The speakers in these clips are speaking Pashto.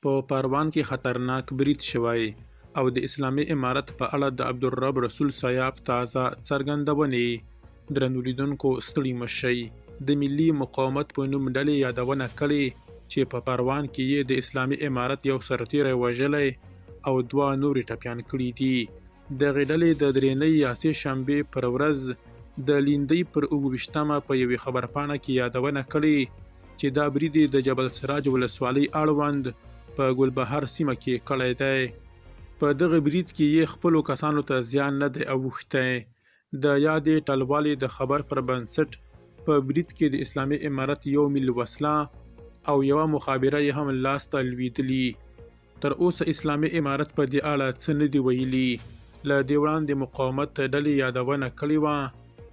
په پروان کې خطرناک برید شوی او د اسلامي امارت په اړه د عبدالرب رسول سیاف تازه څرګندونې. درنو لیدونکو ستړي مه شئ. د ملي مقاومت په نوم ډلې یادونه کړې چې په پروان کې یې د اسلامي امارت یو سرتیری وژلی او 2 نورې ټپیان کړي دي. دغې ډلې د درېنۍ یا سې شنبې پر ورځ د لیندۍ پر 28مه په یوې خبرپاڼه کې یادونه کړې چې دا برید د جبل سراج ولسوالۍ اړوند په ګلبهار سیمه کې کړی دی. په دغه برید کې یې خپلو کسانو ته زیان نه دی اوښتی. د یادې ټلوالې د خبر پر بنسټ په برید کې د اسلامي امارت 1 میل وسله او یوه مخابره یې هم لاسته لوېدلي. تر اوسه اسلامي امارت په دې اړه څه نه دي ویلي. له دې وړاندې مقاومت ډلې یادونه کړې وه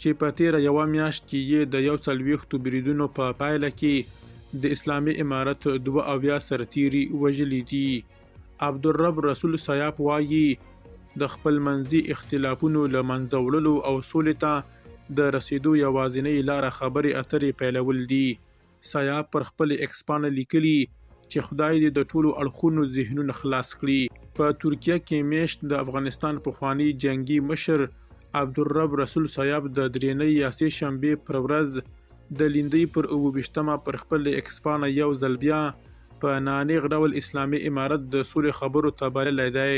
چې په تېره یوه میاشت کې یې د 140 بریدونو په پایله کې د اسلامي امارت 72 سرتیري وژلي دي. عبدالرب رسول سیاف وایي د خپل منځي اختلافونو له منځه وړلو او سولې ته د رسیدو یوازینۍ لاره خبرې اترې پیلول دي. سیاف پر خپل ایکس پاڼه لیکلي چې خدای دې د ټولو اړخونو ذهنونه خلاص کړي. په ترکیه کې میشت د افغانستان پخوانی جنگي مشر عبدالرب رسول سیاف د درېنۍ یا سې شنبې پر ورځ د لیندۍ پر 28مه پر خپل ایکس پاڼه یو ځل بیا په نانیغ ډول اسلامي امارت د سولې خبرو ته بللی دی.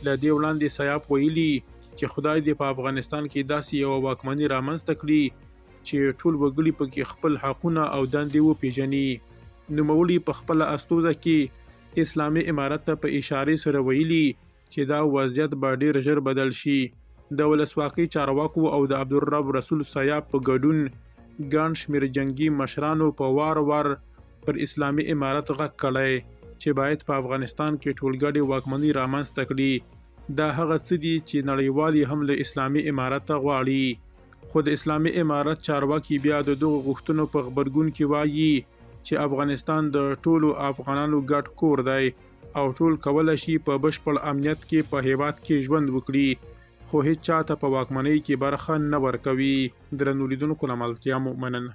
له دې وړاندې سیاف ویلي چې خدای دې په افغانستان کې داسې یوه واکمني رامنځته کړي چې ټول وګړي پکې خپل حقونه او دندې وپیژني. نوموړي په خپله استوزه کې اسلامي امارت ته په اشارې سره ویلي چې دا وضعیت به ډیر ژر بدل شي. د ولسواکۍ چارواکو او د عبدالرب رسول سیاف په ګډون ګڼ شمېر جنگي مشرانو په وار پر اسلامي امارت غږ کړی چې باید په افغانستان کې ټولګډې واکمني رامنځته کړي. دا هغه څه دي چې نړیوال هم له اسلامي امارت غواړي. خو د اسلامي امارت چارواکي بیا د دغو غوښتنو په غبرګون کې وایي چې افغانستان د ټولو افغانانو ګډ کور دی او ټول کولی شي په بشپړ امنیت کې په هیواد کې ژوند وکړي، خو هیڅ چاته په واکمنۍ کې برخه نه ورکوي. درنو لیدونکو له ملتیا مو مننه.